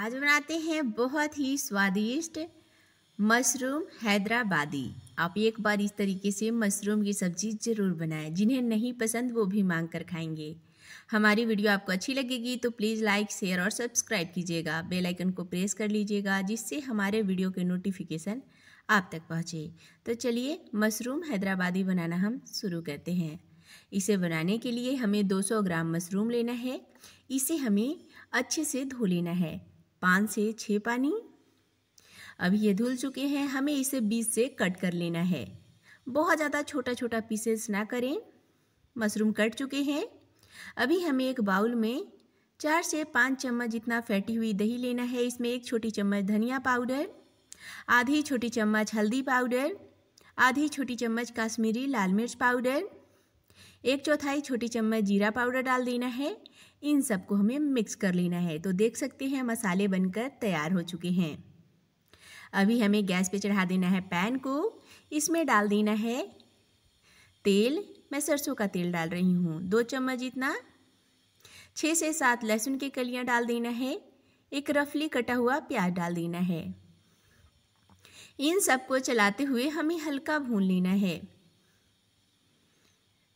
आज बनाते हैं बहुत ही स्वादिष्ट मशरूम हैदराबादी। आप एक बार इस तरीके से मशरूम की सब्ज़ी ज़रूर बनाएं। जिन्हें नहीं पसंद वो भी मांग कर खाएंगे। हमारी वीडियो आपको अच्छी लगेगी तो प्लीज़ लाइक, शेयर और सब्सक्राइब कीजिएगा। बेल आइकन को प्रेस कर लीजिएगा जिससे हमारे वीडियो के नोटिफिकेशन आप तक पहुँचे। तो चलिए मशरूम हैदराबादी बनाना हम शुरू करते हैं। इसे बनाने के लिए हमें 200 ग्राम मशरूम लेना है। इसे हमें अच्छे से धो लेना है 5 से 6 पानी। अभी ये धुल चुके हैं। हमें इसे बीच से कट कर लेना है। बहुत ज़्यादा छोटा छोटा पीसेस ना करें। मशरूम कट चुके हैं। अभी हमें एक बाउल में 4 से 5 चम्मच जितना फैटी हुई दही लेना है। इसमें 1 छोटी चम्मच धनिया पाउडर, आधी छोटी चम्मच हल्दी पाउडर, आधी छोटी चम्मच काश्मीरी लाल मिर्च पाउडर, 1/4 छोटी चम्मच जीरा पाउडर डाल देना है। इन सबको हमें मिक्स कर लेना है। तो देख सकते हैं मसाले बनकर तैयार हो चुके हैं। अभी हमें गैस पे चढ़ा देना है पैन को। इसमें डाल देना है तेल। मैं सरसों का तेल डाल रही हूँ 2 चम्मच जितना। 6 से 7 लहसुन की कलियाँ डाल देना है। एक रफली कटा हुआ प्याज डाल देना है। इन सबको चलाते हुए हमें हल्का भून लेना है।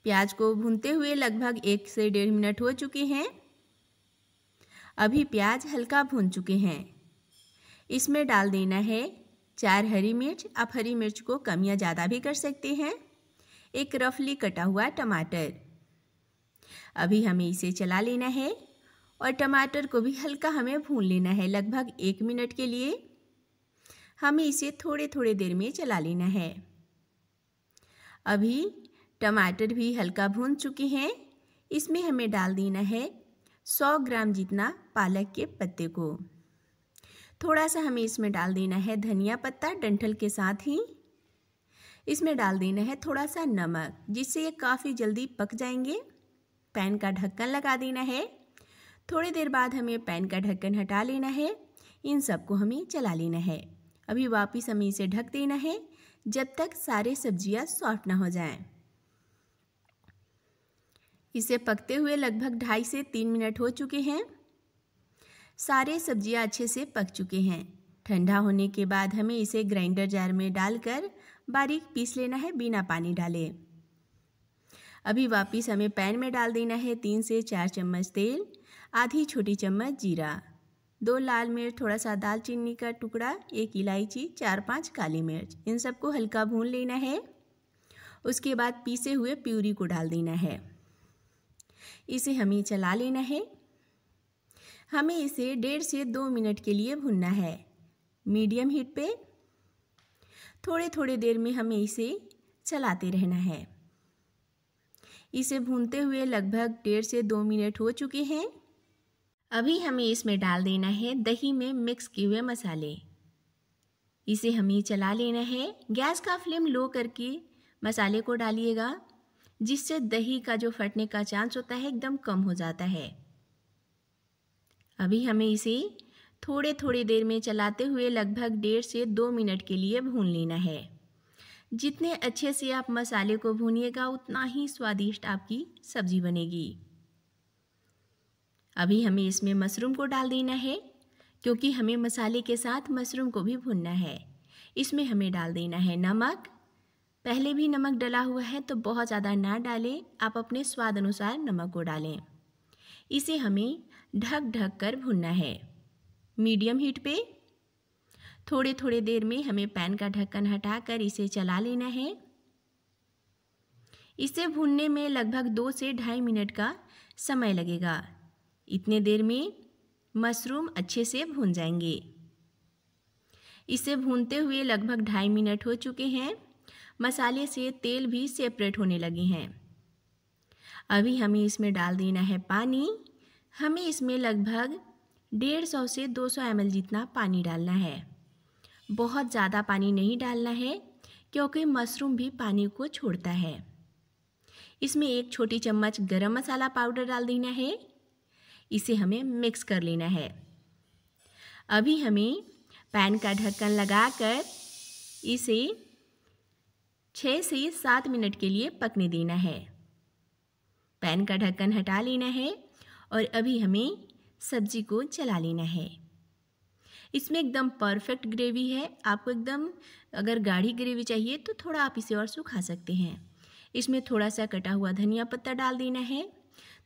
प्याज को भूनते हुए लगभग 1 से 1.5 मिनट हो चुके हैं। अभी प्याज हल्का भून चुके हैं। इसमें डाल देना है 4 हरी मिर्च। आप हरी मिर्च को कम या ज़्यादा भी कर सकते हैं। एक रफली कटा हुआ टमाटर। अभी हमें इसे चला लेना है और टमाटर को भी हल्का हमें भून लेना है लगभग 1 मिनट के लिए। हमें इसे थोड़े देर में चला लेना है। अभी टमाटर भी हल्का भून चुके हैं। इसमें हमें डाल देना है 100 ग्राम जितना पालक के पत्ते को। थोड़ा सा हमें इसमें डाल देना है धनिया पत्ता डंठल के साथ ही। इसमें डाल देना है थोड़ा सा नमक जिससे ये काफ़ी जल्दी पक जाएंगे। पैन का ढक्कन लगा देना है। थोड़ी देर बाद हमें पैन का ढक्कन हटा लेना है। इन सबको हमें चला लेना है। अभी वापस हमें इसे ढक देना है जब तक सारे सब्जियां सॉफ्ट ना हो जाएं। इसे पकते हुए लगभग 2.5 से 3 मिनट हो चुके हैं। सारे सब्जियां अच्छे से पक चुके हैं। ठंडा होने के बाद हमें इसे ग्राइंडर जार में डालकर बारीक पीस लेना है बिना पानी डाले। अभी वापस हमें पैन में डाल देना है 3 से 4 चम्मच तेल, आधी छोटी चम्मच जीरा, 2 लाल मिर्च, थोड़ा सा दालचीनी का टुकड़ा, 1 इलायची, 4-5 काली मिर्च। इन सबको हल्का भून लेना है। उसके बाद पीसे हुए प्यूरी को डाल देना है। इसे हमें चला लेना है। हमें इसे 1.5 से 2 मिनट के लिए भूनना है मीडियम हीट पे। थोड़े देर में हमें इसे चलाते रहना है। इसे भूनते हुए लगभग 1.5 से 2 मिनट हो चुके हैं। अभी हमें इसमें डाल देना है दही में मिक्स किए हुए मसाले। इसे हमें चला लेना है। गैस का फ्लेम लो करके मसाले को डालिएगा जिससे दही का जो फटने का चांस होता है एकदम कम हो जाता है। अभी हमें इसे थोड़े देर में चलाते हुए लगभग 1.5 से 2 मिनट के लिए भून लेना है। जितने अच्छे से आप मसाले को भूनिएगा उतना ही स्वादिष्ट आपकी सब्जी बनेगी। अभी हमें इसमें मशरूम को डाल देना है क्योंकि हमें मसाले के साथ मशरूम को भी भूनना है। इसमें हमें डाल देना है नमक। पहले भी नमक डला हुआ है तो बहुत ज़्यादा ना डालें। आप अपने स्वाद अनुसार नमक को डालें। इसे हमें ढक कर भूनना है मीडियम हीट पे। थोड़े देर में हमें पैन का ढक्कन हटाकर इसे चला लेना है। इसे भूनने में लगभग 2 से 2.5 मिनट का समय लगेगा। इतने देर में मशरूम अच्छे से भून जाएंगे। इसे भूनते हुए लगभग 2.5 मिनट हो चुके हैं। मसाले से तेल भी सेपरेट होने लगे हैं। अभी हमें इसमें डाल देना है पानी। हमें इसमें लगभग 150 से 200 ml जितना पानी डालना है। बहुत ज़्यादा पानी नहीं डालना है क्योंकि मशरूम भी पानी को छोड़ता है। इसमें 1 छोटी चम्मच गरम मसाला पाउडर डाल देना है। इसे हमें मिक्स कर लेना है। अभी हमें पैन का ढक्कन लगाकर इसे 6 से 7 मिनट के लिए पकने देना है। पैन का ढक्कन हटा लेना है और अभी हमें सब्जी को चला लेना है। इसमें एकदम परफेक्ट ग्रेवी है। आपको एकदम अगर गाढ़ी ग्रेवी चाहिए तो थोड़ा आप इसे और सुखा सकते हैं। इसमें थोड़ा सा कटा हुआ धनिया पत्ता डाल देना है।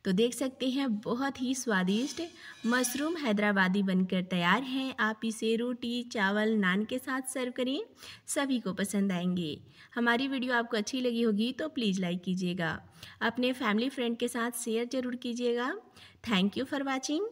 तो देख सकते हैं बहुत ही स्वादिष्ट मशरूम हैदराबादी बनकर तैयार हैं। आप इसे रोटी, चावल, नान के साथ सर्व करें, सभी को पसंद आएंगे। हमारी वीडियो आपको अच्छी लगी होगी तो प्लीज़ लाइक कीजिएगा। अपने फैमिली फ्रेंड के साथ शेयर ज़रूर कीजिएगा। Thank you for watching.